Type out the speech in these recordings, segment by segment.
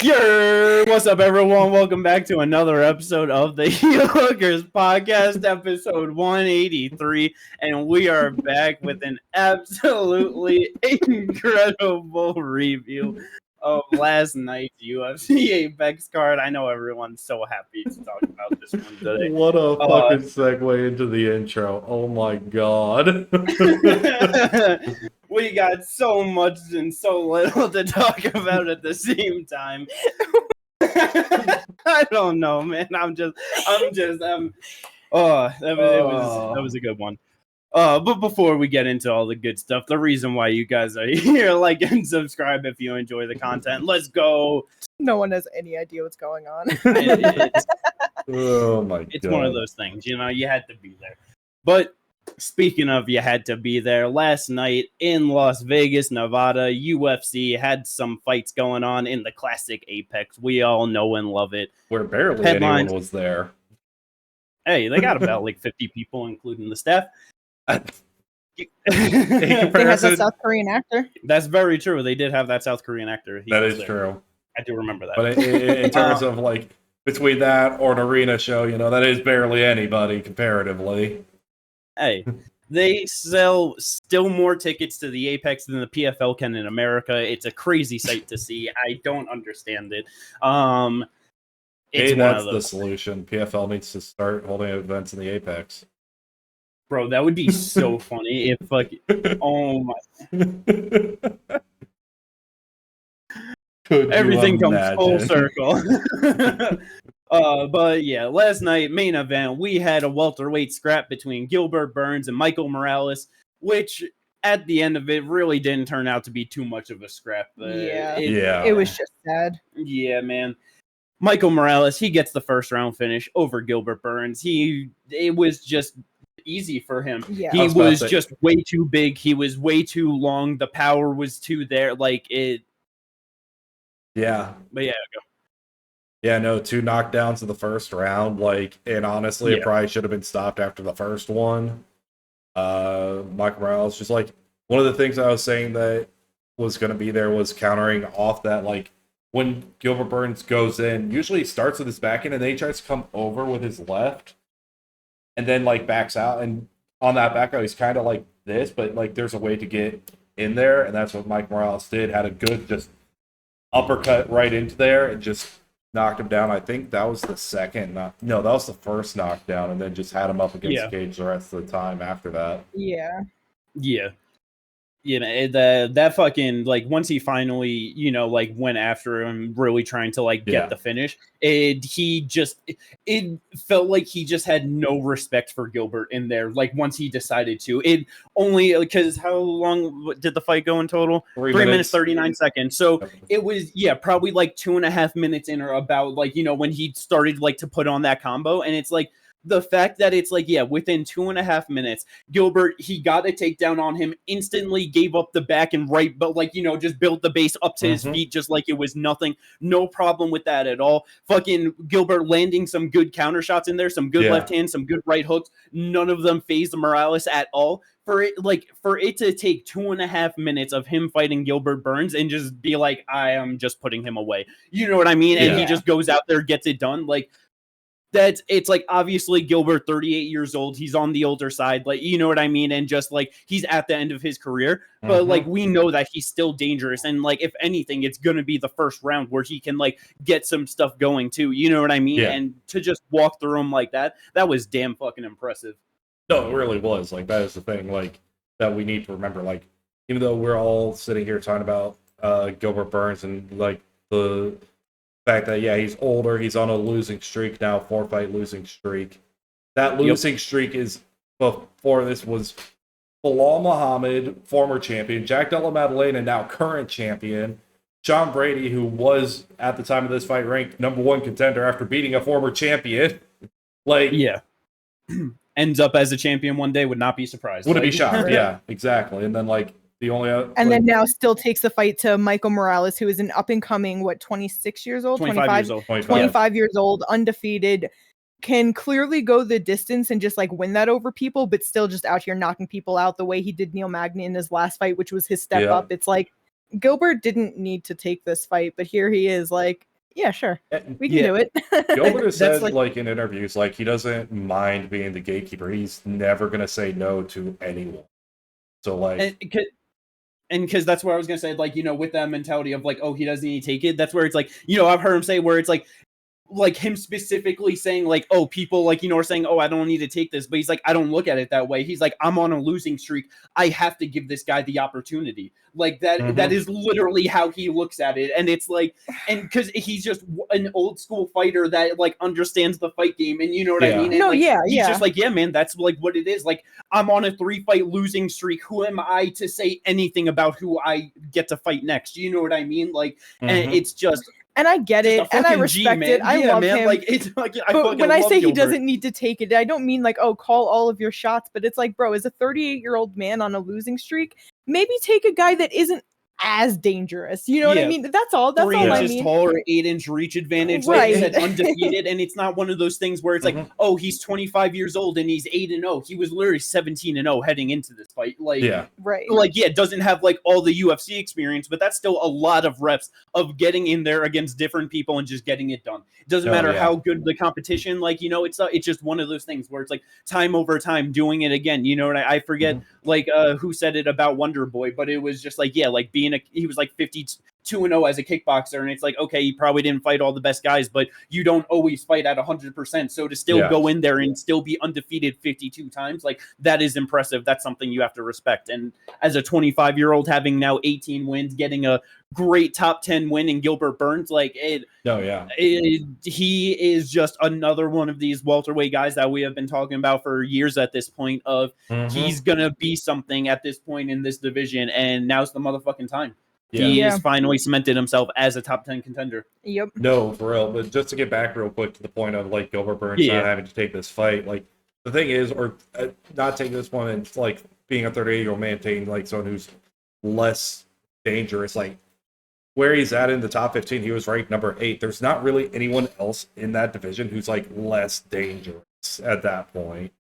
What's up, everyone? Welcome back to another episode of the Hookers Podcast, episode 183, and we are back with an absolutely incredible review of last night's UFC Apex card. I know everyone's so happy to talk about this one today. What a fucking segue into the intro. Oh my god. We got so much and so little to talk about at the same time. I don't know, man. That was a good one. But before we get into all the good stuff, the reason why you guys are here, like and subscribe if you enjoy the content. Let's go. No one has any idea what's going on. Oh my god. It's one of those things, you know, you had to be there. But speaking of you had to be there, last night in Las Vegas, Nevada, UFC had some fights going on in the classic Apex. We all know and love it. Where barely Headlines. anyone was there. Hey, they got about like 50 people, including the staff. They had the South Korean actor. That's very true. They did have that South Korean actor. That is true. I do remember that. But in terms of like between that or an arena show, you know, that is barely anybody comparatively. Hey, they sell still more tickets to the Apex than the PFL can in America. It's a crazy sight to see. I don't understand it. That's the solution. PFL needs to start holding events in the Apex. Bro, that would be so funny if like, oh my. Everything comes full circle. But yeah, last night, main event, we had a welterweight scrap between Gilbert Burns and Michael Morales, which at the end of it really didn't turn out to be too much of a scrap. It was just sad. Yeah, man. Michael Morales, he gets the first round finish over Gilbert Burns. It was just easy for him. Yeah. He was just way too big. He was way too long. The power was too there. Like it. Yeah. But yeah, go. Yeah, no, 2 knockdowns in the first round. Like, and honestly, it probably should have been stopped after the first one. Michael Morales, just like one of the things I was saying that was going to be there was countering off that, like, when Gilbert Burns goes in, usually he starts with his back end and then he tries to come over with his left and then, like, backs out. And on that back out, he's kind of like this, but, like, there's a way to get in there. And that's what Mike Morales did. Had a good just uppercut right into there and just knocked him down. I think that was the second. That was the first knockdown, and then just had him up against the cage the rest of the time after that. Yeah. You know, that fucking, like, once he finally, you know, like, went after him, really trying to, like, get the finish, it felt like he just had no respect for Gilbert in there, like, once he decided to. It only, because how long did the fight go in total? 3 minutes, 39 seconds. So it was, probably, like, 2.5 minutes in or about, like, you know, when he started, like, to put on that combo, and it's, like, the fact that it's like, within 2.5 minutes, Gilbert, he got a takedown on him, instantly gave up the back and right, but like, you know, just built the base up to his feet just like it was nothing. No problem with that at all. Fucking Gilbert landing some good counter shots in there, some good left hands, some good right hooks. None of them phased Morales at all. For it to take 2.5 minutes of him fighting Gilbert Burns and just be like, I am just putting him away. You know what I mean? And he just goes out there, gets it done. Like, it's like, obviously Gilbert, 38 years old, he's on the older side, like, you know what I mean, and just like he's at the end of his career, but like we know that he's still dangerous, and like if anything, it's gonna be the first round where he can like get some stuff going too, you know what I mean? And to just walk through him like that was damn fucking impressive. No, it really was. Like, that is the thing, like, that we need to remember. Like, even though we're all sitting here talking about Gilbert Burns and like the fact that he's older, he's on a losing streak now, 4-fight losing streak. That losing streak is, before this, was Bilal Muhammad, former champion, Jack Della Maddalena, now current champion, John Brady, who was at the time of this fight ranked #1 contender after beating a former champion. Like, ends up as a champion one day, would not be surprised. Wouldn't be shocked. Yeah, exactly. And then like the only then now still takes the fight to Michael Morales, who is an up and coming 26 years old, 25 years old, undefeated, can clearly go the distance and just like win that over people, but still just out here knocking people out the way he did Neil Magny in his last fight, which was his step up. It's like Gilbert didn't need to take this fight, but here he is, like Yeah, sure. We can do it. Gilbert has said, like, in interviews, like, he doesn't mind being the gatekeeper. He's never going to say no to anyone. So, like... And because that's where I was going to say, like, with that mentality of, like, oh, he doesn't need to take it. That's where it's like, I've heard him say where it's like him specifically saying, like, oh, people, like, are saying, oh, I don't need to take this. But he's like, I don't look at it that way. He's like, I'm on a losing streak. I have to give this guy the opportunity. Like, that is literally how he looks at it. And it's like, and because he's just an old school fighter that, like, understands the fight game. And you know what I mean? And, he's just like, yeah, man, that's, like, what it is. Like, I'm on a 3-fight losing streak. Who am I to say anything about who I get to fight next? You know what I mean? Like, and it's just... And I get it, and I respect it. I love him. Like, it's like, but when I say Gilbert, he doesn't need to take it, I don't mean like, oh, call all of your shots. But it's like, bro, as a 38-year-old man on a losing streak, maybe take a guy that isn't as dangerous. You know what I mean? That's all. That's 3 all I inches mean. Taller, 8-inch reach advantage, right? Like I said, undefeated, and it's not one of those things where it's like, oh, he's 25 years old and he's 8-0. He was literally 17-0 heading into this fight. Like, right? Like, doesn't have like all the UFC experience, but that's still a lot of reps of getting in there against different people and just getting it done. It doesn't matter how good the competition. Like, it's just one of those things where it's like time over time doing it again. You know, and I forget like who said it about Wonder Boy, but it was just like, like he was like 52-0 as a kickboxer, and it's like, okay, you probably didn't fight all the best guys, but you don't always fight at 100%. So to still go in there and still be undefeated 52 times, like, that is impressive. That's something you have to respect. And as a 25-year-old having now 18 wins, getting a great top 10 win in Gilbert Burns, like he is just another one of these welterweight guys that we have been talking about for years at this point of he's gonna be something at this point in this division, and now's the motherfucking time. He has finally cemented himself as a top 10 contender. Yep. No, for real. But just to get back real quick to the point of like Gilbert Burns not having to take this fight, like the thing is, or not taking this one, and like being a 38-year-old man, taking like someone who's less dangerous, like where he's at in the top 15, he was ranked number 8. There's not really anyone else in that division who's like less dangerous at that point.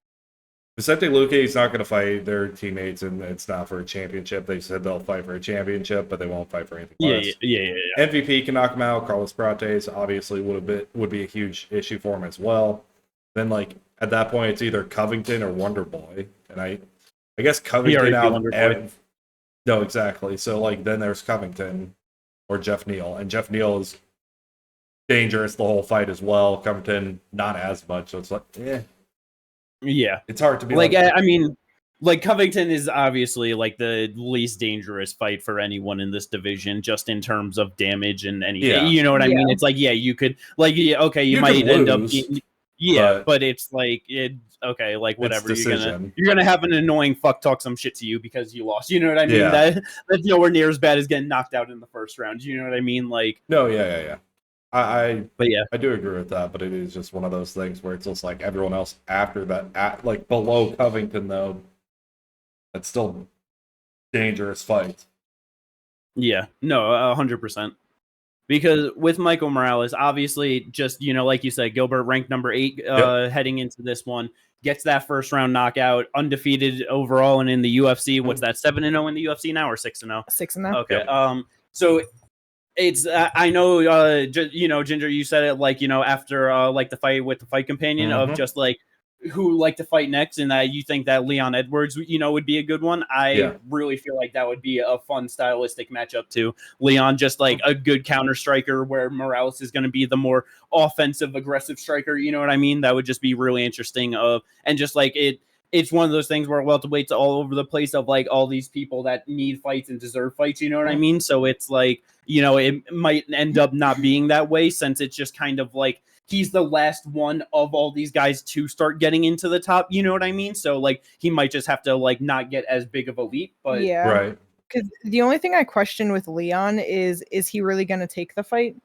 Vicente Luque is not going to fight their teammates, and it's not for a championship. They said they'll fight for a championship, but they won't fight for anything else. MVP can knock him out. Carlos Prates obviously would be a huge issue for him as well. Then, like, at that point, it's either Covington or Wonder Boy, and I guess Covington out. No, exactly. So, like, then there's Covington or Jeff Neal, and Jeff Neal is dangerous the whole fight as well. Covington not as much, so it's like, it's hard to be like I mean, like, Covington is obviously like the least dangerous fight for anyone in this division, just in terms of damage and anything. You know what I mean? It's like, you could, like, okay, you might end up but it's like okay, like, whatever, you're gonna have an annoying fuck talk some shit to you because you lost. You know what I mean? That's nowhere near as bad as getting knocked out in the first round. You know what I mean? Like, I do agree with that, but it is just one of those things where it's just like everyone else after that, like below Covington, though, that's still dangerous fight. Yeah, no, 100%. Because with Michael Morales, obviously, just, like you said, Gilbert ranked number 8 heading into this one, gets that first round knockout, undefeated overall, and in the UFC, what's that, 7-0 in the UFC now, or 6-0? 6-0. Okay, so it's I know Ginger, you said it, like, after like the fight with the fight companion of just like who like to fight next, and that you think that Leon Edwards would be a good one. I really feel like that would be a fun stylistic matchup too. Leon just like a good counter striker, where Morales is going to be the more offensive aggressive striker, you know what I mean? That would just be really interesting and just like it's one of those things where welterweights all over the place of like all these people that need fights and deserve fights, you know what I mean? So it's like, it might end up not being that way, since it's just kind of like he's the last one of all these guys to start getting into the top, you know what I mean? So like he might just have to like not get as big of a leap, but right. Because the only thing I question with Leon is he really going to take the fight?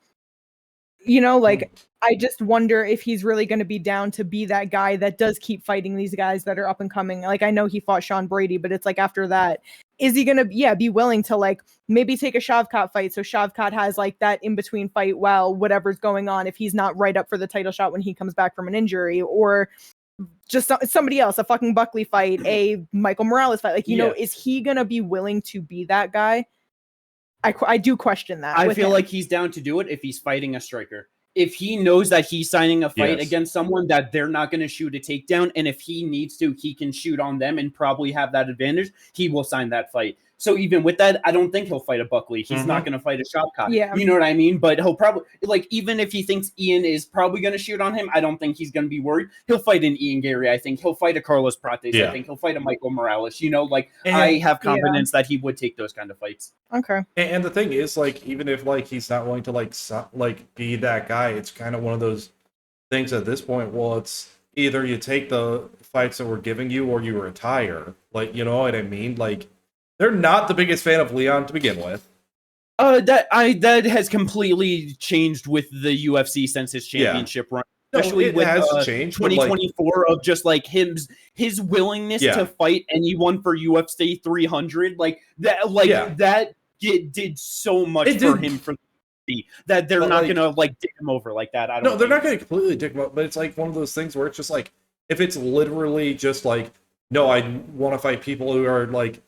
Like, I just wonder if he's really going to be down to be that guy that does keep fighting these guys that are up and coming. Like, I know he fought Sean Brady, but it's like after that, is he going to, be willing to like maybe take a Shavkat fight? So Shavkat has like that in between fight while whatever's going on, if he's not right up for the title shot when he comes back from an injury, or just somebody else, a fucking Buckley fight, a Michael Morales fight. Like, is he going to be willing to be that guy? I do question that. I feel like he's down to do it if he's fighting a striker. If he knows that he's signing a fight against someone that they're not going to shoot a takedown, and if he needs to, he can shoot on them and probably have that advantage, he will sign that fight. So even with that, I don't think he'll fight a Buckley. He's not going to fight a Shavkat. Yeah. You know what I mean? But he'll probably, like, even if he thinks Ian is probably going to shoot on him, I don't think he's going to be worried. He'll fight an Ian Gary, I think. He'll fight a Carlos Prates, I think. He'll fight a Michael Morales. You know, like, I have confidence that he would take those kind of fights. Okay. And the thing is, like, even if, like, he's not willing to, like be that guy, it's kind of one of those things at this point. Well, it's either you take the fights that we're giving you or you retire. Like, you know what I mean? Like, they're not the biggest fan of Leon to begin with. That has completely changed with the UFC since his championship run. Especially with 2024 of just like his willingness to fight anyone for UFC 300, like that, that did so much for him for that they're not gonna like dick him over like that. They're not gonna completely dick him up, but it's like one of those things where it's just like, if it's literally just like, no, I want to fight people who are like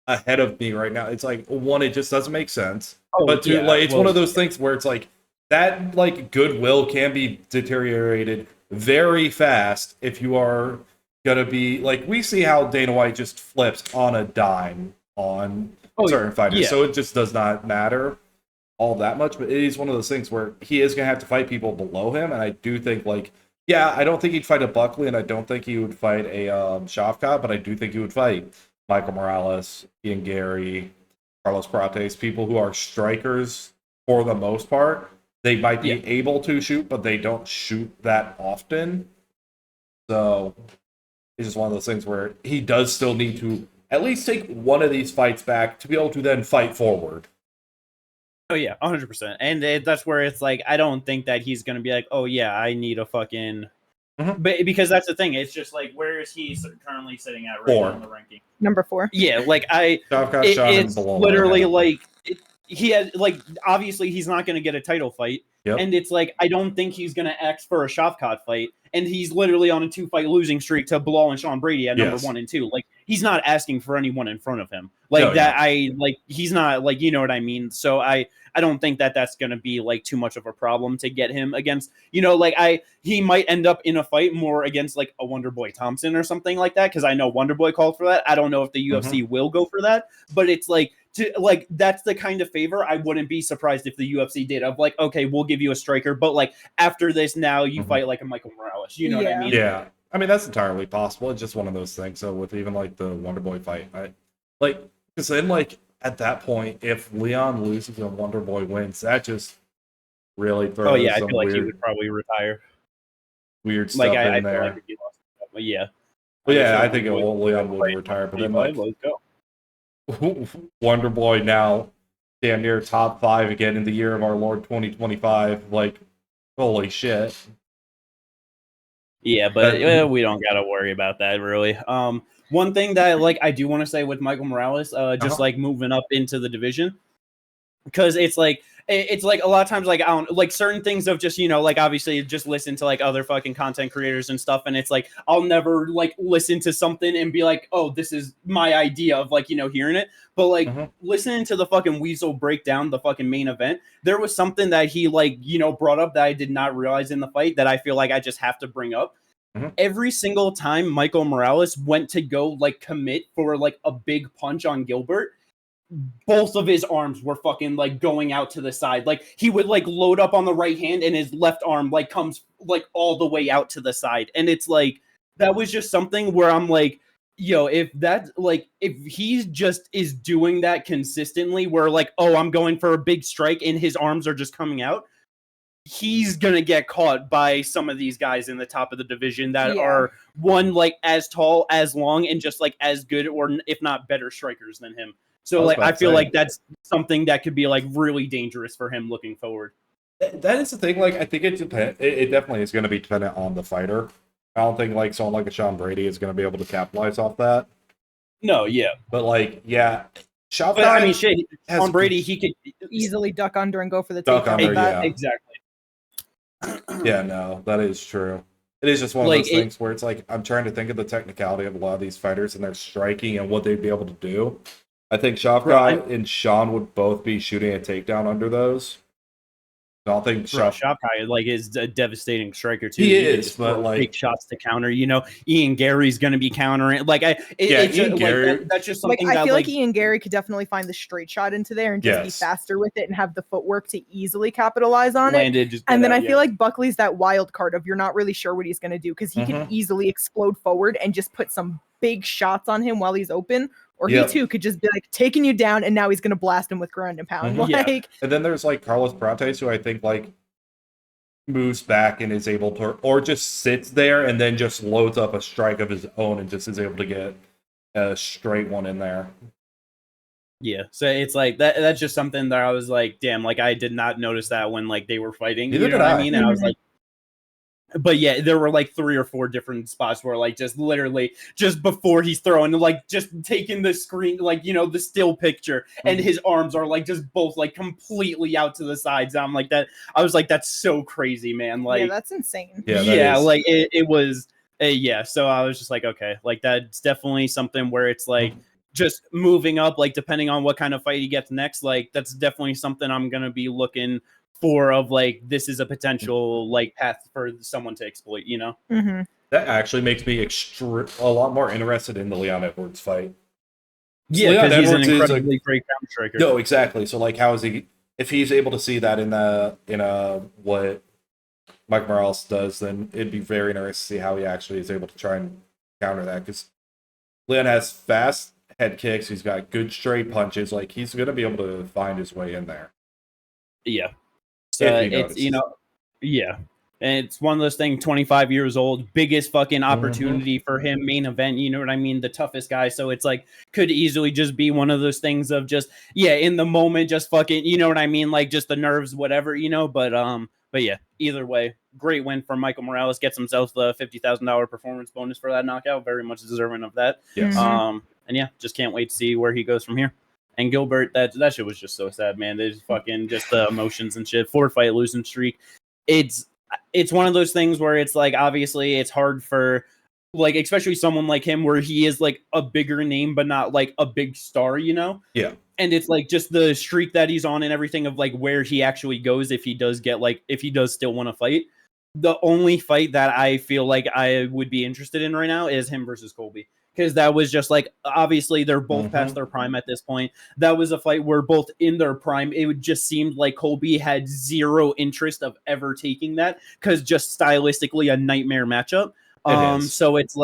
ahead of me right now. It's like, one, it just doesn't make sense. But two, like, it's one of those things where it's like that like goodwill can be deteriorated very fast if you are gonna be like, we see how Dana White just flips on a dime on certain fighters, so it just does not matter all that much. But it is one of those things where he is gonna have to fight people below him, and I do think like, I don't think he'd fight a Buckley, and I don't think he would fight a Shavkat, but I do think he would fight Michael Morales, Ian Gary, Carlos Prates, people who are strikers for the most part. They might be able to shoot, but they don't shoot that often. So it's just one of those things where he does still need to at least take one of these fights back to be able to then fight forward. Oh, yeah, 100%. And that's where it's like, I don't think that he's going to be like, oh, yeah, I need a fucking... But because that's the thing, it's just like, where is he currently sitting at right now in the ranking? Number 4. Yeah, like it's literally like he has like, obviously he's not going to get a title fight, and it's like, I don't think he's going to ask for a Shavkat fight, and he's literally on a 2-fight losing streak to Bilal and Sean Brady at number 1 and 2. Like, he's not asking for anyone in front of him. Like he's not, like, you know what I mean? So I don't think that that's going to be like too much of a problem to get him against, you know, like he might end up in a fight more against like a Wonderboy Thompson or something like that, because I know Wonderboy called for that. I don't know if the UFC will go for that, but it's like, that's the kind of favor I wouldn't be surprised if the UFC did, of like, okay, we'll give you a striker, but like after this, now you fight like a Michael Morales. You know what I mean? Yeah. I mean, that's entirely possible. It's just one of those things. So with even like the Wonderboy fight, because then like at that point, if Leon loses and Wonderboy wins, that just really throws. Oh yeah, I feel like he would probably retire. Weird stuff in there. Like if he lost, but yeah. But yeah, I think Leon would retire. But then like, let's go. Wonderboy now damn near top 5 again in the year of our Lord 2025. Like, holy shit. Yeah, but we don't gotta worry about that really. One thing that like I do want to say with Michael Morales, just like moving up into the division, because it's like a lot of times like I don't like certain things of just, you know, like obviously just listen to like other fucking content creators and stuff, and it's like I'll never like listen to something and be like, oh, this is my idea of like, you know, hearing it, but like listening to the fucking Weasel break down the fucking main event, there was something that he like, you know, brought up that I did not realize in the fight that I feel like I just have to bring up. Every single time Michael Morales went to go like commit for like a big punch on Gilbert, both of his arms were fucking like going out to the side. Like he would like load up on the right hand and his left arm like comes like all the way out to the side. And it's like, that was just something where I'm like, yo, if that like, if he's just is doing that consistently where like, oh, I'm going for a big strike and his arms are just coming out, he's gonna get caught by some of these guys in the top of the division that are one like as tall, as long, and just like as good or if not better strikers than him. So like I feel like that's something that could be like really dangerous for him looking forward. That is the thing. Like I think it definitely is going to be dependent on the fighter. I don't think like someone like a Sean Brady is going to be able to capitalize off that. No, yeah, but like but I mean, shit, Sean Brady, he could easily duck under and go for the takedown. Exactly. Yeah, no, that is true. It is just one of those things where it's like I'm trying to think of the technicality of a lot of these fighters and their striking and what they'd be able to do. I think Shopguy and Sean would both be shooting a takedown under those. I don't think Shopguy is a devastating striker too. He is, but big shots to counter. Ian Gary's going to be countering. Ian Gary. That's just something. I feel like Ian Gary could definitely find the straight shot into there and just be faster with it and have the footwork to easily capitalize on it. And then I feel like Buckley's that wild card of you're not really sure what he's going to do because he can easily explode forward and just put some big shots on him while he's open. Or he too could just be taking you down, and now he's gonna blast him with ground and pound. And then there's Carlos Prates, who I think moves back and is able to, or just sits there and then just loads up a strike of his own and just is able to get a straight one in there. Yeah, so it's that. That's just something that I was damn, I did not notice that when they were fighting. Neither did I. I mean, and I was but yeah, there were 3 or 4 different spots where just literally just before he's throwing, just taking the screen, the still picture, and his arms are just both completely out to the sides. I'm that. I was that's so crazy, man. Yeah, that's insane. Yeah, it was. Yeah, so I was just okay, that's definitely something where it's just moving up, depending on what kind of fight he gets next. That's definitely something I'm gonna be looking for of this is a potential path for someone to exploit, That actually makes me a lot more interested in the Leon Edwards fight. Yeah, because he's an incredibly great counter striker. No, exactly. So how is he, if he's able to see that in what Mike Morales does, then it'd be very interesting to see how he actually is able to try and counter that, because Leon has fast head kicks, he's got good straight punches, he's going to be able to find his way in there. Yeah. So it's, yeah. And it's one of those things, 25 years old, biggest fucking opportunity for him, main event, you know what I mean? The toughest guy. So it's could easily just be one of those things of just, in the moment, just fucking, you know what I mean? Just the nerves, whatever, but yeah, either way, great win for Michael Morales. Gets himself the $50,000 performance bonus for that knockout. Very much deserving of that. Yes. And yeah, just can't wait to see where he goes from here. And Gilbert, that shit was just so sad, man. There's fucking just the emotions and shit. 4-fight losing streak. It's one of those things where it's obviously it's hard for especially someone like him where he is a bigger name but not a big star, Yeah. And it's just the streak that he's on and everything of where he actually goes if he does get if he does still want to fight. The only fight that I feel I would be interested in right now is him versus Colby. Because that was just obviously they're both past their prime at this point. That was a fight where both in their prime, it would just seemed like Colby had zero interest of ever taking that because just stylistically a nightmare matchup. So it's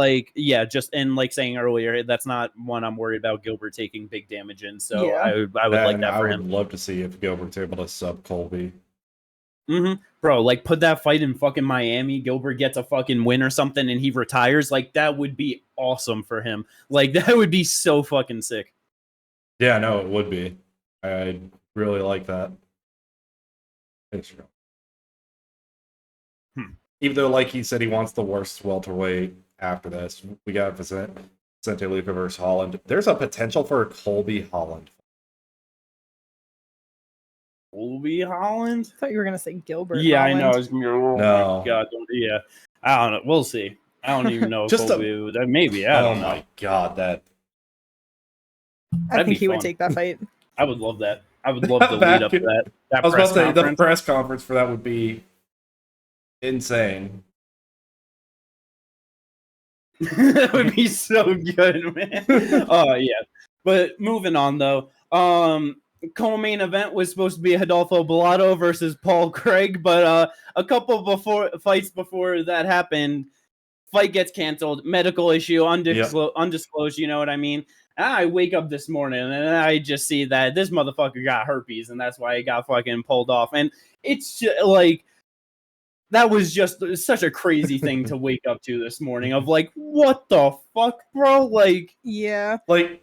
just and saying earlier, that's not one I'm worried about Gilbert taking big damage in. So I would like that for him. I would love to see if Gilbert's able to sub Colby. Bro, put that fight in fucking Miami. Gilbert gets a fucking win or something and he retires. That would be awesome for him. That would be so fucking sick. Yeah, no, it would be. I'd really like that. Even though, he said, he wants the worst welterweight after this. We got Vicente Luque versus Holland. There's a potential for a Colby Holland. Colby Holland? I thought you were gonna say Gilbert. Yeah, Holland. I know. I was gonna be, oh no. My God, yeah. I don't know. We'll see. I don't even know. Colby, maybe. I don't know. Oh my God, I think he would take that fight. I would love that. I would love the lead up to that. I was about to say the press conference for that would be insane. That would be so good, man. Oh yeah. But moving on though. Co-main event was supposed to be Rodolfo Bellato versus Paul Craig, but a couple fights before that happened, fight gets canceled, medical issue, undisclosed, you know what I mean? I wake up this morning and I just see that this motherfucker got herpes and that's why he got fucking pulled off. And it's just, that was just such a crazy thing to wake up to this morning of what the fuck, bro? Yeah.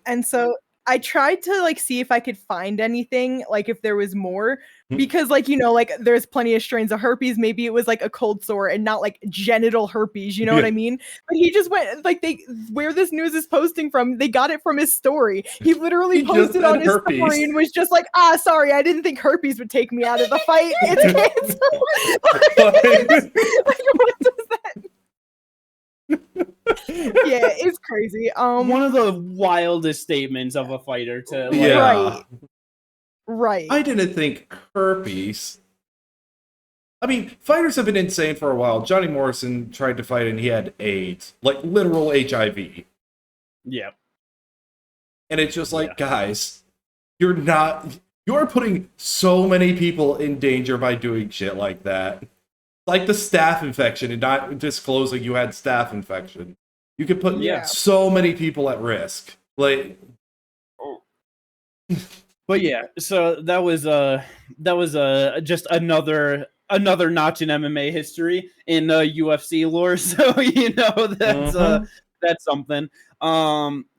And so I tried to see if I could find anything, if there was more, because there's plenty of strains of herpes. Maybe it was a cold sore and not genital herpes, you know what I mean? But he just went where this news is posting from, they got it from his story. He literally posted on his story and was just sorry, I didn't think herpes would take me out of the fight. It's canceled. What does that Yeah, it's crazy. One of the wildest statements of a fighter to right. I didn't think herpes. I mean, fighters have been insane for a while. Johnny Morrison tried to fight and he had AIDS, like literal HIV. Yeah. And it's just like, guys, you're putting so many people in danger by doing shit like that. Like the staph infection and not disclosing you had staph infection. You could put so many people at risk. Like, but yeah, so that was just another notch in MMA history in UFC lore. So that's something.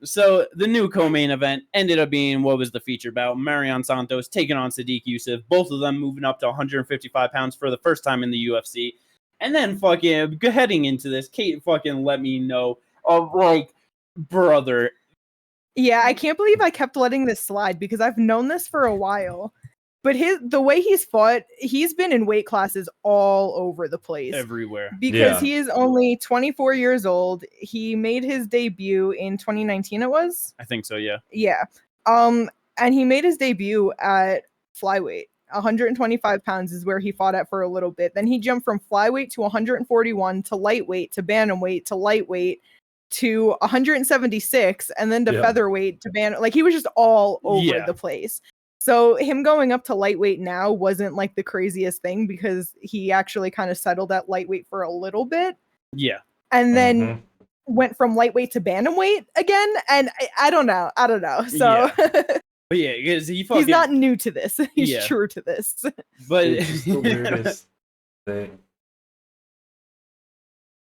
So the new co-main event ended up being what was the feature bout: Marion Santos taking on Sodiq Yusuff. Both of them moving up to 155 pounds for the first time in the UFC. And then fucking heading into this, Kate fucking let me know of like, brother. Yeah, I can't believe I kept letting this slide because I've known this for a while. But the way he's fought, he's been in weight classes all over the place. Everywhere. Because he is only 24 years old. He made his debut in 2019, it was? I think so, yeah. Yeah. And he made his debut at flyweight. 125 pounds is where he fought at for a little bit. Then he jumped from flyweight to 141 to lightweight to bantamweight to lightweight to 176 and then to featherweight to like he was just all over the place. So him going up to lightweight now wasn't like the craziest thing because he actually kind of settled at lightweight for a little bit. Yeah. And then went from lightweight to bantamweight again. And I don't know. So but yeah, because he's not new to this. He's true to this. But it's the weirdest thing.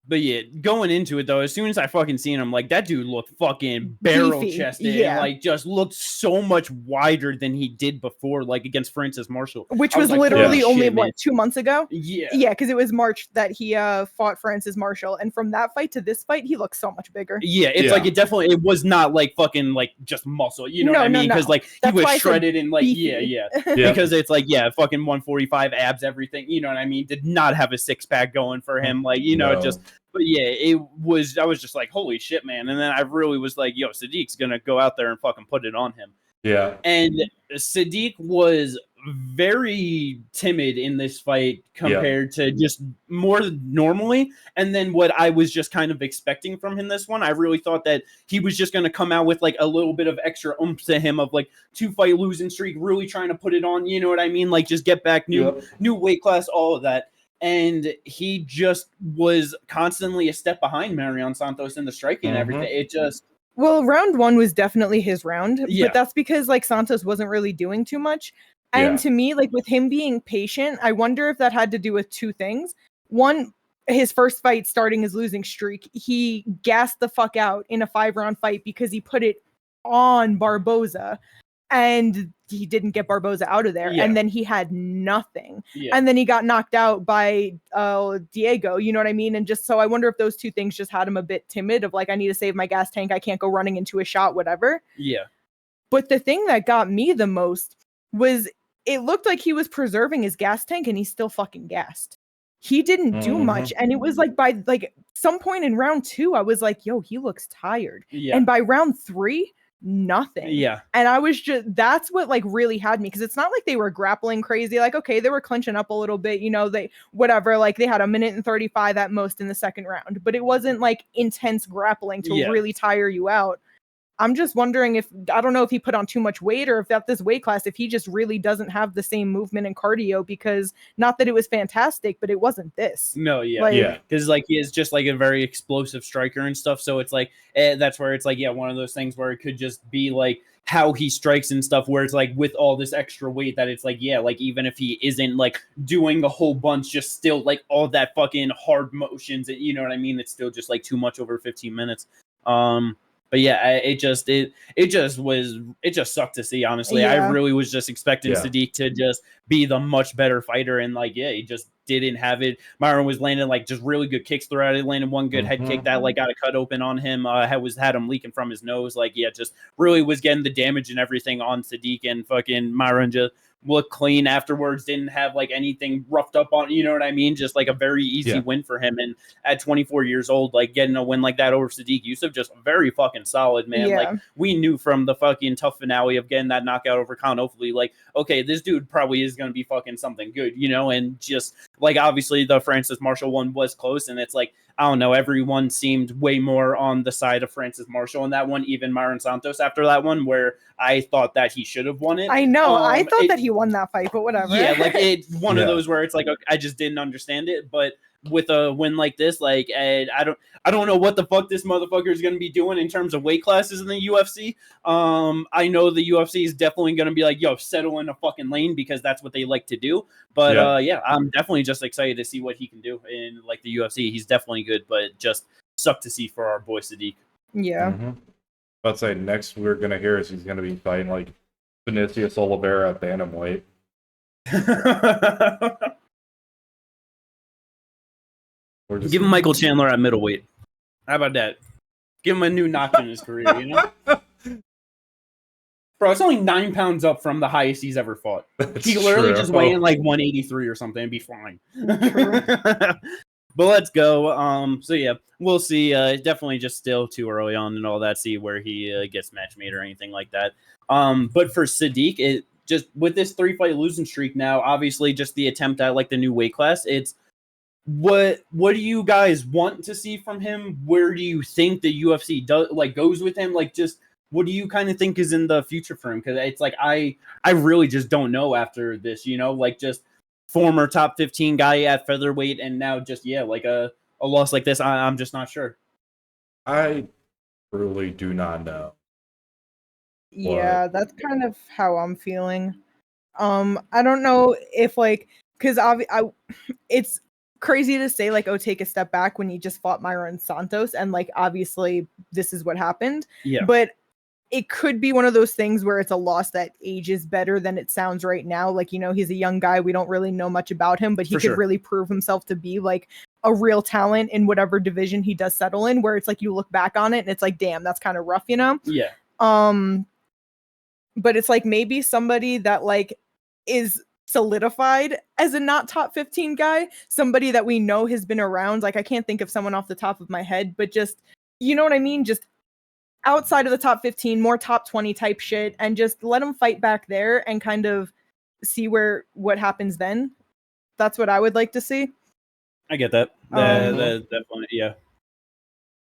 But yeah, going into it though, as soon as I fucking seen him, like that dude looked fucking barrel chested and like just looked so much wider than he did before, like against Francis Marshall. Which was like, literally only 2 months ago? Yeah. Yeah, because it was March that he fought Francis Marshall. And from that fight to this fight, he looks so much bigger. Yeah, it's like it was not like fucking like just muscle, you know what I mean? Because like he was shredded and like because it's like fucking 145 abs, everything, you know what I mean? Did not have a six-pack going for him, like, you know, just. But yeah, I was just like, holy shit, man. And then I really was like, yo, Sodiq's going to go out there and fucking put it on him. Yeah. And Sodiq was very timid in this fight compared to just more normally. And then what I was just kind of expecting from him this one, I really thought that he was just going to come out with like a little bit of extra oomph to him of like 2-fight losing streak, really trying to put it on, you know what I mean? Like just get back, new weight class, all of that. And he just was constantly a step behind Marion Santos in the striking and everything. It just... Well, round one was definitely his round, but that's because like Santos wasn't really doing too much. And to me, like with him being patient, I wonder if that had to do with two things. One, his first fight starting his losing streak, he gassed the fuck out in a 5-round fight because he put it on Barboza. And he didn't get Barboza out of there. And then he had nothing. And then he got knocked out by Diego, you know what I mean? And just so I wonder if those two things just had him a bit timid of like, I need to save my gas tank. I can't go running into a shot, whatever. Yeah. But the thing that got me the most was it looked like he was preserving his gas tank and he's still fucking gassed. He didn't do much. And it was like by like some point in round 2, I was like, yo, he looks tired. And by round 3, nothing. And I was just, that's what like really had me, because it's not like they were grappling crazy. Like, okay, they were clinching up a little bit, you know, they whatever, like they had 1:35 at most in the second round, but it wasn't like intense grappling to really tire you out. I'm just wondering if, I don't know if he put on too much weight or if at this weight class, if he just really doesn't have the same movement and cardio, because not that it was fantastic, but it wasn't this. No, because like he is just like a very explosive striker and stuff. So it's like, that's where it's like, one of those things where it could just be like how he strikes and stuff, where it's like with all this extra weight that it's like, like even if he isn't like doing a whole bunch, just still like all that fucking hard motions, you know what I mean? It's still just like too much over 15 minutes. But it just sucked to see, honestly. I really was just expecting Sodiq to just be the much better fighter. And like, he just didn't have it. Marion was landing like just really good kicks throughout it. Landed one good head kick that like got a cut open on him. Had him leaking from his nose. Like, just really was getting the damage and everything on Sodiq, and fucking Marion just looked clean afterwards, didn't have like anything roughed up on, you know what I mean? Just like a very easy win for him. And at 24 years old, like getting a win like that over Sodiq Yusuff, just very fucking solid, man. Yeah. Like we knew from the fucking tough finale of getting that knockout over Khan, hopefully, like, okay, this dude probably is going to be fucking something good, you know? And just like, obviously the Francis Marshall one was close, and it's like, I don't know, everyone seemed way more on the side of Francis Marshall in that one, even Marion Santos after that one, where I thought that he should have won it. I know. I thought that he won that fight, but whatever. Yeah, like it's one of those where it's like, okay, I just didn't understand it. But with a win like this, like, and I don't know what the fuck this motherfucker is going to be doing in terms of weight classes in the UFC. I know the UFC is definitely going to be like, yo, settle in a fucking lane, because that's what they like to do. But yeah, I'm definitely just excited to see what he can do in like the UFC. He's definitely good, but just sucked to see for our boy Sodiq. Yeah. Let's say next we're gonna hear is he's gonna be fighting like Vinicius Oliveira at bantamweight. Give him Michael Chandler at middleweight. How about that? Give him a new notch in his career, you know? Bro, it's only 9 pounds up from the highest he's ever fought. He could literally just weigh in like 183 or something and be fine. But let's go. So yeah, we'll see. Definitely just still too early on and all that. See where he gets match made or anything like that. But for Sodiq, it just with this 3-fight losing streak now, obviously just the attempt at like the new weight class. It's what do you guys want to see from him? Where do you think the UFC goes with him? Like, just what do you kind of think is in the future for him? Because it's like I really just don't know after this. You know, like just former top 15 guy at featherweight, and now just like a loss like this. I'm just not sure. I truly do not know. Yeah, that's kind of how I'm feeling. I don't know if like, because it's crazy to say like, oh, take a step back when you just fought Marion Santos, and like obviously this is what happened. Yeah, but it could be one of those things where it's a loss that ages better than it sounds right now. Like, you know, he's a young guy. We don't really know much about him, but he could really prove himself to be like a real talent in whatever division he does settle in, where it's like you look back on it and it's like, damn, that's kind of rough, you know? Yeah. But it's like maybe somebody that like is solidified as a not top 15 guy, somebody that we know has been around. Like, I can't think of someone off the top of my head, but just, you know what I mean? Just outside of the top 15, more top 20 type shit, and just let him fight back there and kind of see what happens then. That's what I would like to see. I get that. Definitely, yeah.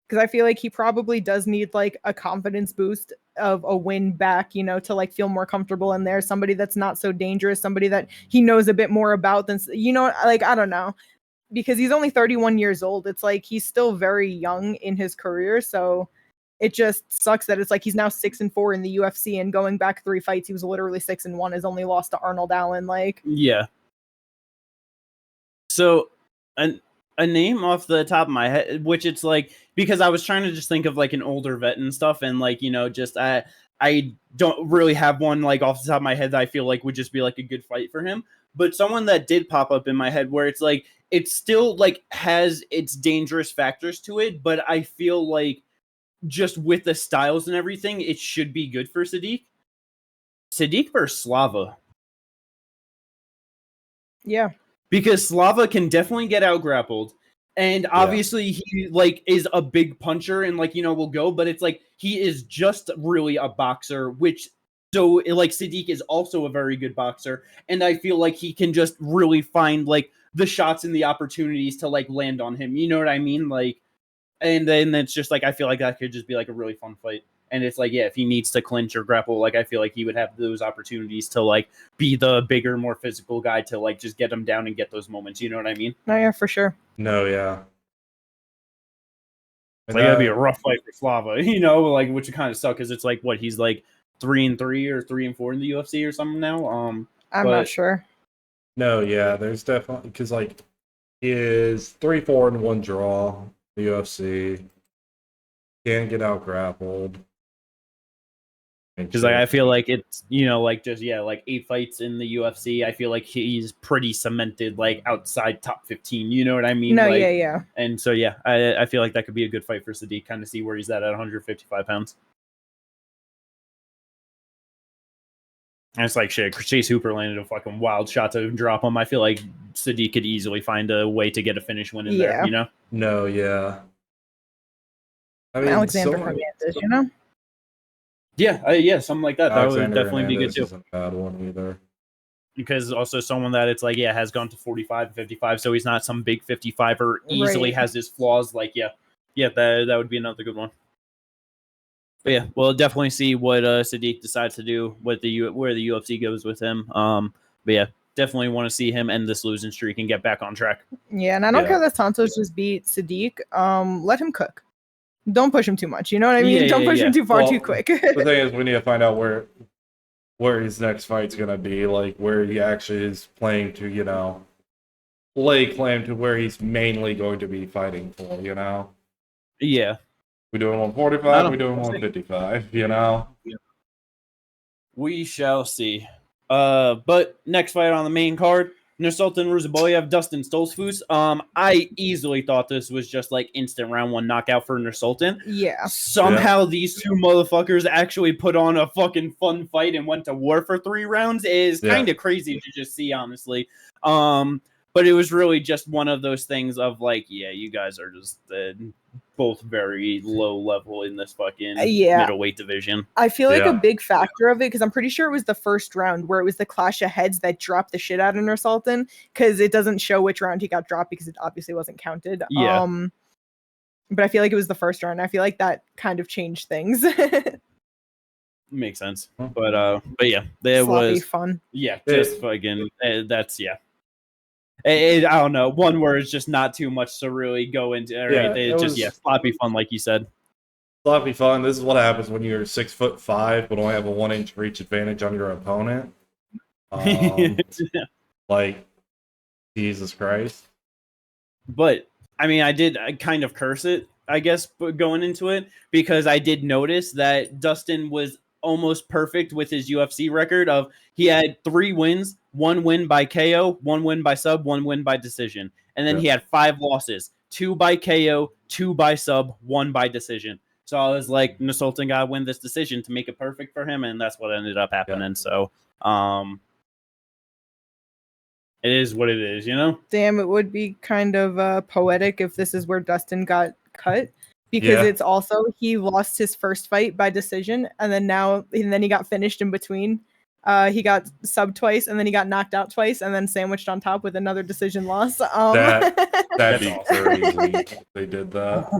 Because I feel like he probably does need like a confidence boost of a win back, you know, to like feel more comfortable in there. Somebody that's not so dangerous, somebody that he knows a bit more about than, you know, like, I don't know. Because he's only 31 years old. It's like he's still very young in his career. So it just sucks that it's like he's now 6-4 in the UFC, and going back 3 fights, he was literally 6-1, has only lost to Arnold Allen. Like, yeah. So, a name off the top of my head, which it's like, because I was trying to just think of like an older vet and stuff, and like, you know, just I don't really have one like off the top of my head that I feel like would just be like a good fight for him. But someone that did pop up in my head where it's like it still like has its dangerous factors to it, but I feel like just with the styles and everything, it should be good for Sodiq. Sodiq versus Slava. yeah. Because Slava can definitely get out grappled. And obviously he like is a big puncher and like, you know, will go, but it's like he is just really a boxer, which so like Sodiq is also a very good boxer. And I feel like he can just really find like the shots and the opportunities to like land on him. You know what I mean? Like, and then it's just like, I feel like that could just be like a really fun fight. And it's like, yeah, if he needs to clinch or grapple, like I feel like he would have those opportunities to like be the bigger, more physical guy to like just get him down and get those moments. You know what I mean? No, yeah, for sure. No, yeah. It's like that'd be a rough fight for Slava, you know, like which would kind of suck because it's like what he's like 3-3 or 3-4 in the UFC or something now. I'm not sure. No, yeah, there's definitely because like he is 3-4 and 1 draw. The UFC can't get out grappled. Because like I feel like it's, you know, like just like 8 fights in the UFC. I feel like he's pretty cemented like outside top 15. You know what I mean? No, like, yeah. And so yeah, I feel like that could be a good fight for Sodiq. Kind of see where he's at 155 pounds. And it's like shit. Chase Hooper landed a fucking wild shot to drop him. I feel like Sodiq could easily find a way to get a finish win in there. You know? No, yeah. I mean, Alexander Hernandez, you know? Yeah, something like that. That would definitely Hernandez be good too. Isn't a bad one either. Because also someone that it's like, has gone to 45 and 55, so he's not some big 55er, easily has his flaws. Like, that would be another good one. But yeah, we'll definitely see what Sodiq decides to do, where the UFC goes with him. But yeah, definitely want to see him end this losing streak and get back on track. Yeah, and I don't care that Santos just beat Sodiq. Let him cook. Don't push him too much. You know what I mean? Don't push him too far too quick. The thing is, we need to find out where his next fight's gonna be, like where he actually is playing to, lay claim to where he's mainly going to be fighting for, Yeah. We doing 145, we doing 155, We shall see. But next fight on the main card, Nursulton Ruziboev, Dustin Stoltzfus. I easily thought this was just like instant round 1 knockout for Nursulton. Yeah. Somehow these two motherfuckers actually put on a fucking fun fight and went to war for 3 rounds is kind of crazy to just see, honestly. But it was really just one of those things of like, you guys are just both very low level in this fucking middleweight division. I feel like a big factor of it, because I'm pretty sure it was the first round where it was the clash of heads that dropped the shit out of Nursulton, because it doesn't show which round he got dropped because it obviously wasn't counted. But I feel like it was the first round. I feel like that kind of changed things. Makes sense. But yeah, there Sloppy was fun. Yeah, just fucking that's I don't know. One word is just not too much to really go into. Right? It's just sloppy fun, like you said. Sloppy fun. This is what happens when you're 6'5", but only have a 1-inch reach advantage on your opponent. Like, Jesus Christ. But I mean, I kind of curse it, I guess, going into it, because I did notice that Dustin was almost perfect with his UFC record of he had 3 wins, 1 win by KO, 1 win by sub, 1 win by decision. And then he had 5 losses, 2 by KO, 2 by sub, 1 by decision. So I was like, Nursulton got to win this decision to make it perfect for him, and that's what ended up happening. So it is what it is, Damn, it would be kind of poetic if this is where Dustin got cut. Because it's also, he lost his first fight by decision, and then he got finished in between. He got subbed twice, and then he got knocked out twice, and then sandwiched on top with another decision loss. That'd be crazy if they did that.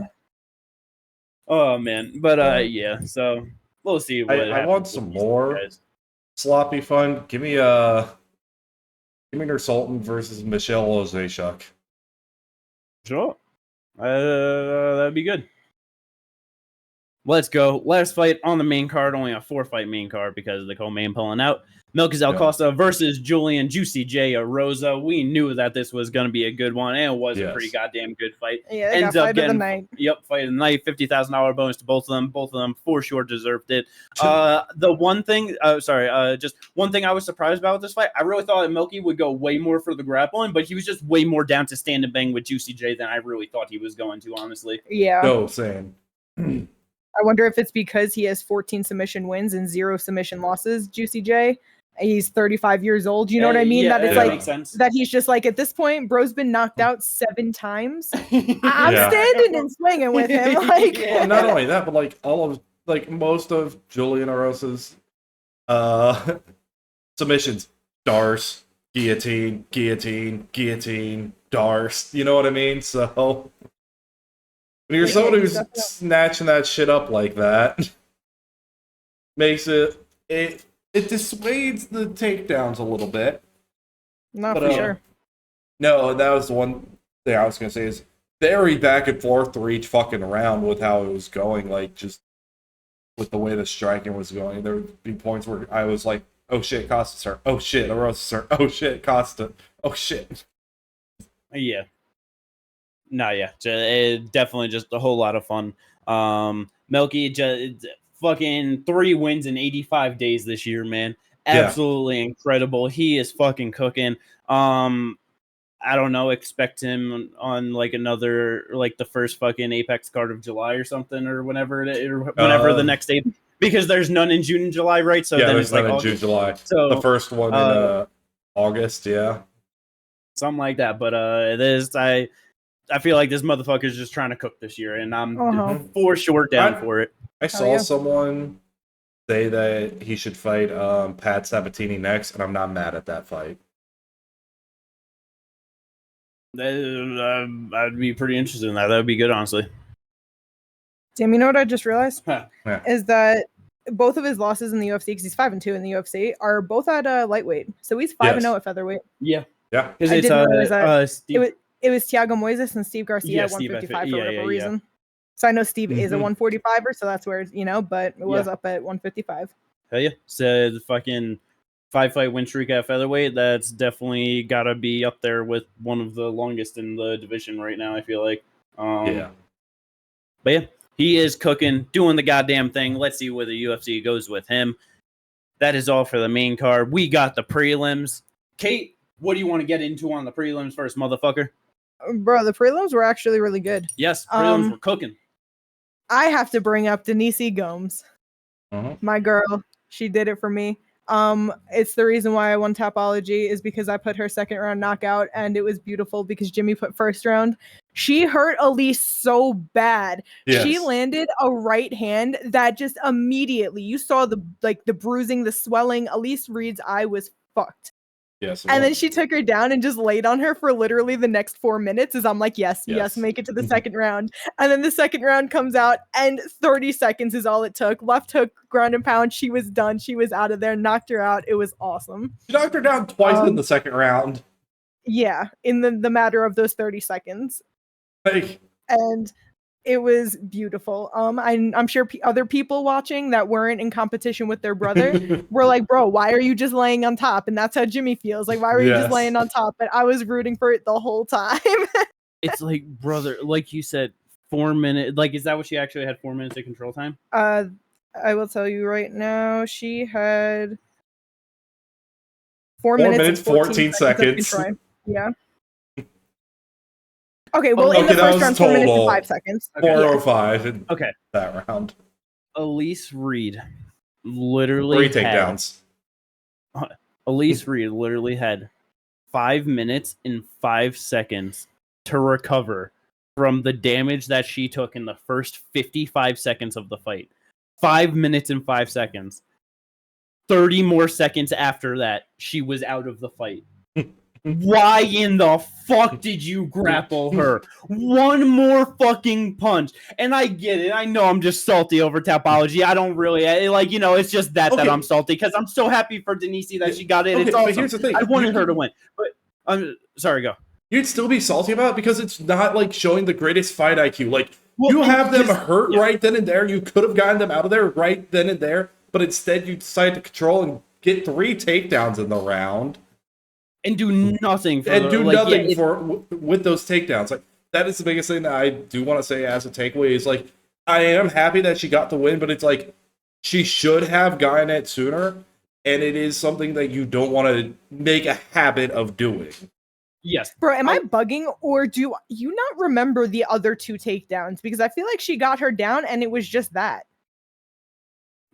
Oh, man. But, so we'll see what I want some more sloppy fun. Give me Nursulton versus Michelle Ozashuk. Sure. That'd be good. Let's go. Last fight on the main card, only a 4-fight main card because of the co-main pulling out. Melquizael Costa versus Julian Juicy J Erosa. We knew that this was going to be a good one, and it was a pretty goddamn good fight. Yeah, ends up getting fight of the night. Fight of the night. $50,000 bonus to both of them. Both of them for sure deserved it. The one thing, just one thing I was surprised about with this fight. I really thought Melky would go way more for the grappling, but he was just way more down to stand and bang with Juicy J than I really thought he was going to, honestly. Yeah. No, same. I wonder if it's because he has 14 submission wins and 0 submission losses, Juicy J. He's 35 years old. You know what I mean? That it's like that he's just like, at this point, bro's been knocked out 7 times. I'm standing and swinging with him. Like, well, not only that, but like most of Julian Erosa's submissions, Dars, guillotine, Dars. You know what I mean? So when you're someone who's snatching that shit up like that, makes it dissuades the takedowns a little bit. Not for sure. No, that was the one thing I was going to say is very back and forth through each fucking round with how it was going, like just with the way the striking was going. There would be points where I was like, oh shit, Costa, sir. Oh shit, Erosa, sir. Oh shit, Costa. Oh shit. Yeah. No, yeah. Definitely just a whole lot of fun. Melky just fucking 3 wins in 85 days this year, man. Absolutely incredible. He is fucking cooking. I don't know, expect him on like another, like the first fucking Apex card of July or something, or whenever the next because there's none in June and July, right? So yeah, then there's it's like none in June, July. So the first one in August, yeah, something like that. But I feel like this motherfucker's just trying to cook this year, and I'm for sure down for it. I saw someone say that he should fight Pat Sabatini next, and I'm not mad at that fight. I'd be pretty interested in that. That would be good, honestly. Damn, you know what I just realized? Is that both of his losses in the UFC, because he's 5-2 in the UFC, are both at lightweight. So he's 5-0 at featherweight. Yeah. Because I didn't realize that. It was Thiago Moises and Steve Garcia at 155 for whatever reason. So I know Steve is a 145er, so that's where, but it was up at 155. Hell yeah. So the fucking 5-fight win streak at featherweight, that's definitely got to be up there with one of the longest in the division right now, I feel like. But yeah, he is cooking, doing the goddamn thing. Let's see where the UFC goes with him. That is all for the main card. We got the prelims. Kate, what do you want to get into on the prelims first, motherfucker? Bro, the prelims were actually really good. Yes, prelims were cooking. I have to bring up Denise Gomes. My girl. She did it for me. It's the reason why I won Tapology is because I put her second round knockout, and it was beautiful because Jimmy put first round. She hurt Elise so bad. Yes. She landed a right hand that just immediately, you saw the bruising, the swelling. Elise Reed's eye was fucked. Yes. And then she took her down and just laid on her for literally the next 4 minutes as I'm like, yes, make it to the second round. And then the second round comes out and 30 seconds is all it took. Left hook, ground and pound. She was done. She was out of there, knocked her out. It was awesome. She knocked her down twice in the second round. Yeah, in the matter of those 30 seconds. And it was beautiful. I'm sure other people watching that weren't in competition with their brother were like, bro, why are you just laying on top? And that's how Jimmy feels. Like, why were you just laying on top? But I was rooting for it the whole time. It's like, brother, like you said, 4 minutes. Like, is that what she actually had 4 minutes of control time? I will tell you right now, she had 4 minutes 14 seconds. Yeah. Okay, well, in the first round, 4 minutes and 5 seconds. 4:05 in that round. Elise Reed literally 3 takedowns. Elise Reed literally had 5 minutes and 5 seconds to recover from the damage that she took in the first 55 seconds of the fight. 5 minutes and 5 seconds. 30 more seconds after that, she was out of the fight. Why in the fuck did you grapple her? One more fucking punch. And I get it. I know I'm just salty over Tapology. I don't really, it's just that I'm salty because I'm so happy for Denise that she got it. It's awesome. But here's the thing. I wanted her to win. But I'm sorry, go. You'd still be salty about it because it's not like showing the greatest fight IQ. Like, you have them hurt right then and there. You could have gotten them out of there right then and there. But instead, you decide to control and get 3 takedowns in the round. And do nothing for with those takedowns. Like, that is the biggest thing that I do want to say as a takeaway is like, I am happy that she got the win, but it's like she should have gotten it sooner, and it is something that you don't want to make a habit of doing. Yes. Bro, am I bugging, or do you not remember the other 2 takedowns? Because I feel like she got her down and it was just that.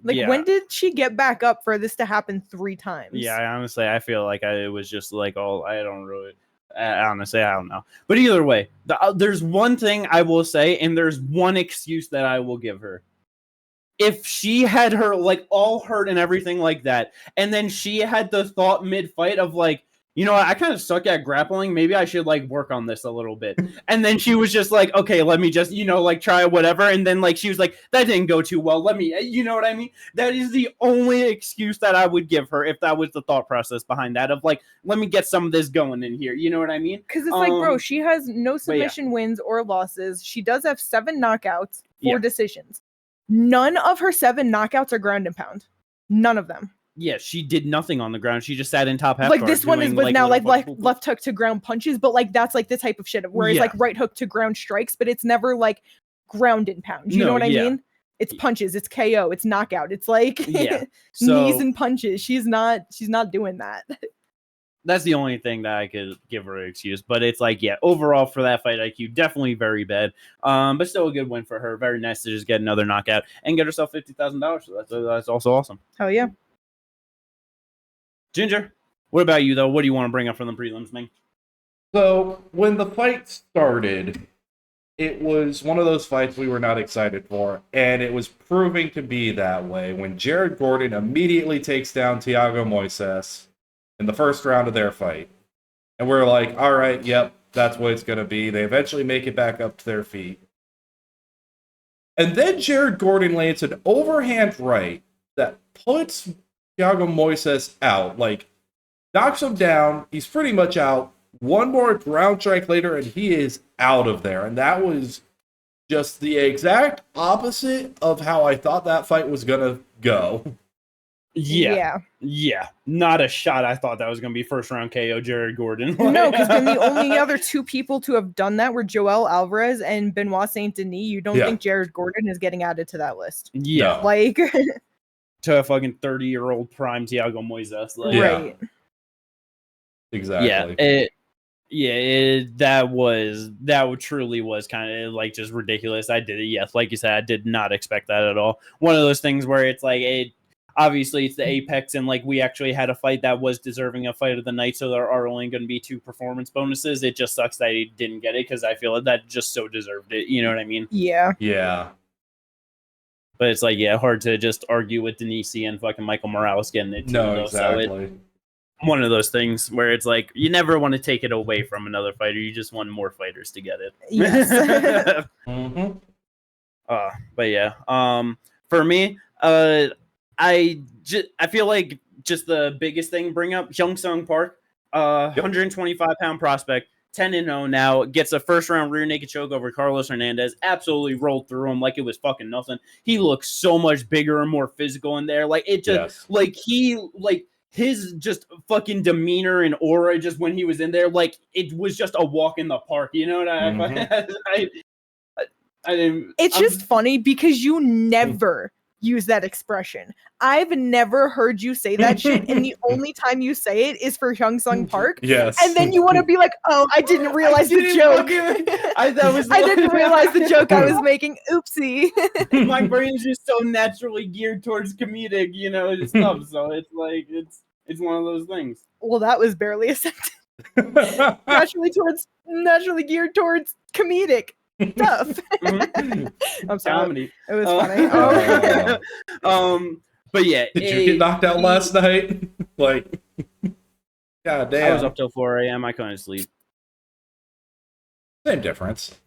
Like, when did she get back up for this to happen 3 times? Yeah, honestly, I feel like it was just like I don't know. But either way, there's one thing I will say, and there's one excuse that I will give her. If she had her, like, all hurt and everything like that, and then she had the thought mid-fight of, like, you know, I kind of suck at grappling. Maybe I should, like, work on this a little bit. And then she was just like, okay, let me just, try whatever. And then, like, she was like, that didn't go too well. Let me, you know what I mean? That is the only excuse that I would give her if that was the thought process behind that of, like, let me get some of this going in here. You know what I mean? Because it's like, bro, she has no submission wins or losses. She does have 7 knockouts, 4 decisions. None of her 7 knockouts are ground and pound. None of them. Yeah, she did nothing on the ground. She just sat in top half. Like, this one is with now left hook to ground punches, but like that's like the type of shit where it's like right hook to ground strikes, but it's never like ground and pound. You know what I mean? It's punches, it's KO, it's knockout. It's like knees and punches. She's not doing that. That's the only thing that I could give her an excuse. But it's like, yeah, overall for that fight IQ, definitely very bad. But still a good win for her. Very nice to just get another knockout and get herself $50,000. So that's also awesome. Hell yeah. Ginger, what about you, though? What do you want to bring up from the prelims, man? So, when the fight started, it was one of those fights we were not excited for, and it was proving to be that way when Jared Gordon immediately takes down Thiago Moises in the first round of their fight. And we're like, all right, yep, that's what it's going to be. They eventually make it back up to their feet. And then Jared Gordon lands an overhand right that puts Thiago Moises out, like, knocks him down. He's pretty much out. One more ground strike later, and he is out of there. And that was just the exact opposite of how I thought that fight was going to go. Yeah. Not a shot. I thought that was going to be first round KO Jared Gordon. No, because then the only other two people to have done that were Joel Alvarez and Benoit Saint Denis. You don't think Jared Gordon is getting added to that list? Yeah. No. Like, to a fucking 30-year-old prime Thiago Moises. Like, right. Exactly. That truly was kind of like just ridiculous. I did it. Yes. Like you said, I did not expect that at all. One of those things where it's like, obviously it's the apex, and like we actually had a fight that was deserving of fight of the night, so there are only going to be 2 performance bonuses. It just sucks that he didn't get it because I feel like that just so deserved it. You know what I mean? Yeah. But it's like, hard to just argue with Denise and fucking Michael Morales getting it too. No, exactly. So one of those things where it's like you never want to take it away from another fighter. You just want more fighters to get it. Yes. Mm-hmm. But yeah. For me, I feel like just the biggest thing bring up Hyun Park, 125-pound prospect, 10-0 now, gets a first-round rear naked choke over Carlos Hernandez, absolutely rolled through him like it was fucking nothing. He looks so much bigger and more physical in there. Like, it just, his just fucking demeanor and aura just when he was in there, like, it was just a walk in the park, you know what I didn't... It's just funny because you never... use that expression. I've never heard you say that shit, and the only time you say it is for Hyun Park. Yes. And then you want to be like, oh, I didn't realize the joke. I didn't realize the joke I was making. Oopsie. My brain is just so naturally geared towards comedic, stuff. So it's like it's one of those things. Well, that was barely a sentence. naturally geared towards comedic stuff. I'm sorry. Comedy. It was funny. But yeah. Did you get knocked out last night? Like, god damn. I was up till 4 a.m. I couldn't sleep. Same difference.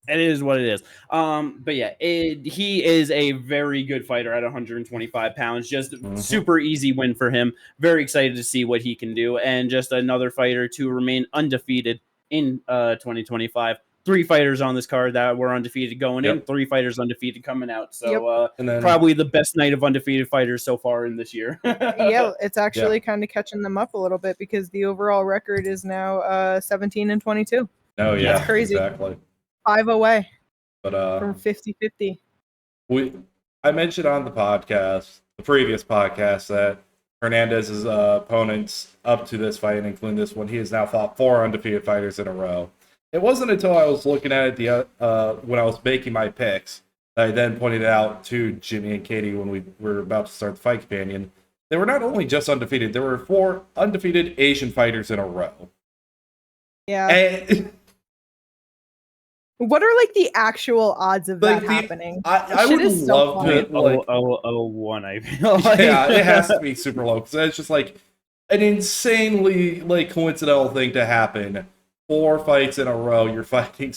It is what it is. But yeah, he is a very good fighter at 125 pounds. Just super easy win for him. Very excited to see what he can do. And just another fighter to remain undefeated in 2025. 3 fighters on this card that were undefeated going in, 3 fighters undefeated coming out. So and then, probably the best night of undefeated fighters so far in this year. Yeah, it's actually kind of catching them up a little bit because the overall record is now 17-22. Oh yeah, that's crazy. Exactly. 5 away. But from 50-50. I mentioned on the previous podcast, that Hernandez's opponents up to this fight, including this one, he has now fought 4 undefeated fighters in a row. It wasn't until I was looking at it when I was making my picks that I then pointed out to Jimmy and Katie when we were about to start the Fight Companion. They were not only just undefeated, there were 4 undefeated Asian fighters in a row. Yeah. And what are like the actual odds of that happening? I would love to. Like, 1, I feel like. Yeah, it has to be super low because it's just like an insanely like coincidental thing to happen. 4 fights in a row, you're fighting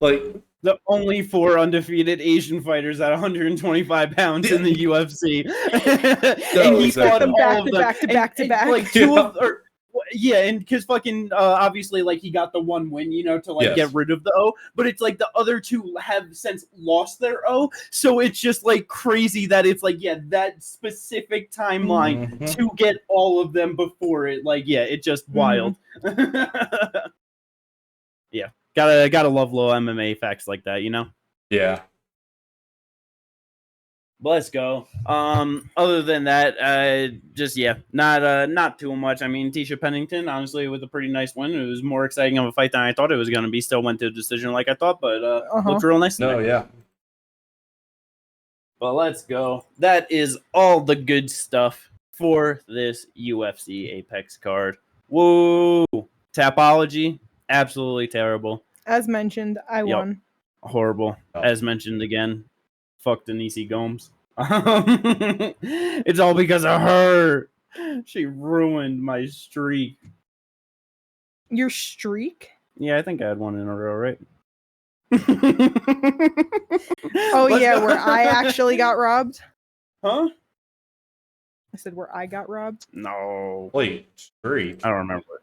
like the only 4 undefeated Asian fighters at 125 pounds in the UFC. And he fought them back to back. Like 2 of, or and because fucking obviously like he got the 1 win, to like get rid of the O, but it's like the other 2 have since lost their O, so it's just like crazy that it's like that specific timeline to get all of them before it, like it's just wild. Yeah, gotta love little MMA facts like that, Yeah. Let's go. Other than that, not too much. I mean, Tisha Pennington, honestly, with a pretty nice win. It was more exciting of a fight than I thought it was going to be. Still went to a decision like I thought, but looked real nice. No, yeah. But let's go. That is all the good stuff for this UFC Apex card. Whoa. Tapology, absolutely terrible. As mentioned, I won. Horrible. As mentioned again. Fuck Denise Gomes. It's all because of her. She ruined my streak. Your streak? Yeah, I think I had one in a row, right? Where I actually got robbed. Huh? I said where I got robbed. No. Wait, streak? I don't remember.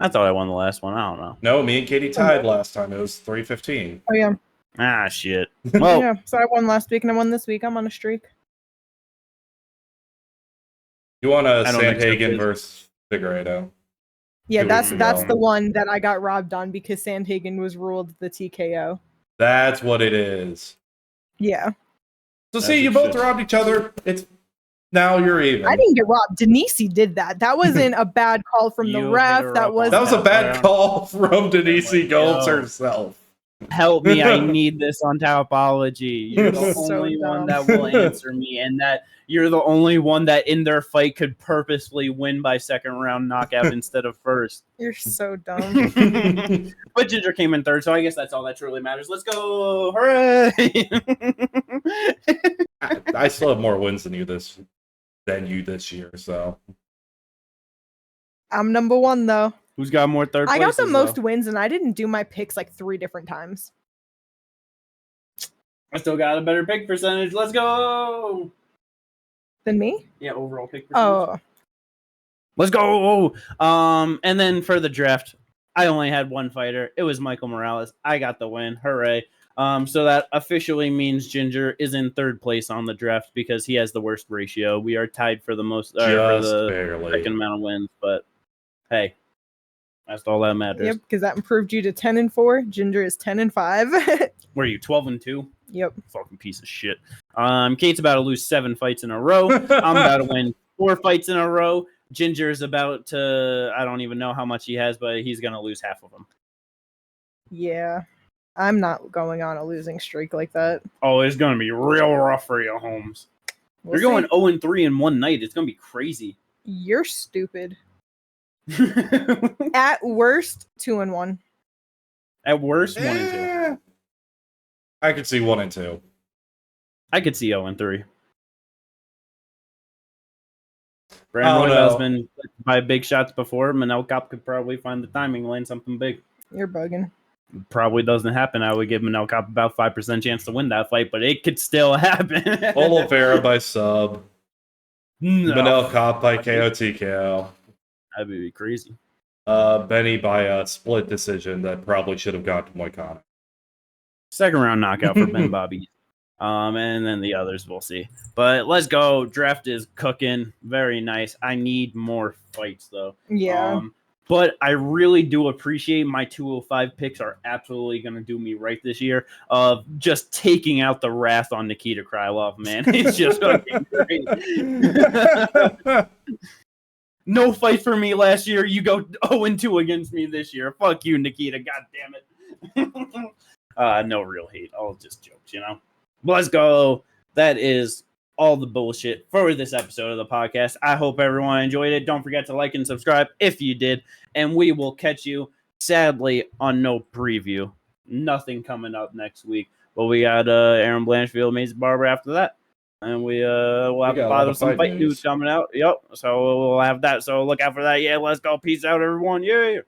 I thought I won the last one. I don't know. No, me and Katie tied last time. It was 3-15. Oh, yeah. Ah, shit. Well, yeah, so I won last week and I won this week. I'm on a streak. You want a Sandhagen versus Figueiredo? Yeah, that's the one that I got robbed on because Sandhagen was ruled the TKO. That's what it is. Yeah. So see, you both robbed each other. It's now you're even. I didn't get robbed. Denise did that. That wasn't a bad call from the ref. That was a bad call from Denise Gomes herself. Help me, I need this on Tapology. You're the only one that will answer me, and that you're the only one that in their fight could purposefully win by second round knockout instead of first. You're so dumb. But Ginger came in third, so I guess that's all that truly matters. Let's go. Hooray! I still have more wins than you this year, so I'm number one though. Who's got more third places? I got the most wins, and I didn't do my picks like 3 different times. I still got a better pick percentage. Let's go. Than me? Yeah, overall pick percentage. Oh. Let's go. And then for the draft, I only had one fighter. It was Michael Morales. I got the win. Hooray. So that officially means Ginger is in third place on the draft because he has the worst ratio. We are tied for the most, for the second amount of wins, but hey. That's all that matters. Yep, because that improved you to 10-4. Ginger is 10-5. Were you 12-2? Yep. Fucking piece of shit. Kate's about to lose 7 fights in a row. I'm about to win 4 fights in a row. Ginger's about to, I don't even know how much he has, but he's going to lose half of them. Yeah. I'm not going on a losing streak like that. Oh, it's going to be real rough for you, Holmes. You're going 0-3 in one night. It's going to be crazy. You're stupid. At worst, 2-1. At worst, 1-2. I could see 1-2. I could see 0-3. Brandon Royval's been by big shots before. Manel Cop could probably find the timing, land something big. You're bugging. Probably doesn't happen. I would give Manel Cop about 5% chance to win that fight, but it could still happen. Oliveira by sub. No. Manel Cop by KO TKO. That'd be crazy. Benny by a split decision that probably should have gone to Moicano. Second round knockout for Ben Bobby. And then the others we'll see. But let's go. Draft is cooking. Very nice. I need more fights though. Yeah. But I really do appreciate my 205 picks are absolutely going to do me right this year of just taking out the wrath on Nikita Krylov, man. It's just fucking great. No fight for me last year. You go 0-2 against me this year. Fuck you, Nikita. God damn it. No real hate. All just jokes, you know? Let's go. That is all the bullshit for this episode of the podcast. I hope everyone enjoyed it. Don't forget to like and subscribe if you did. And we will catch you, sadly, on no preview. Nothing coming up next week. But we got Aaron Blanchfield, Mason Barber after that. And we'll have some fight news coming out. Yep. So we'll have that. So look out for that. Yeah, let's go. Peace out, everyone. Yeah.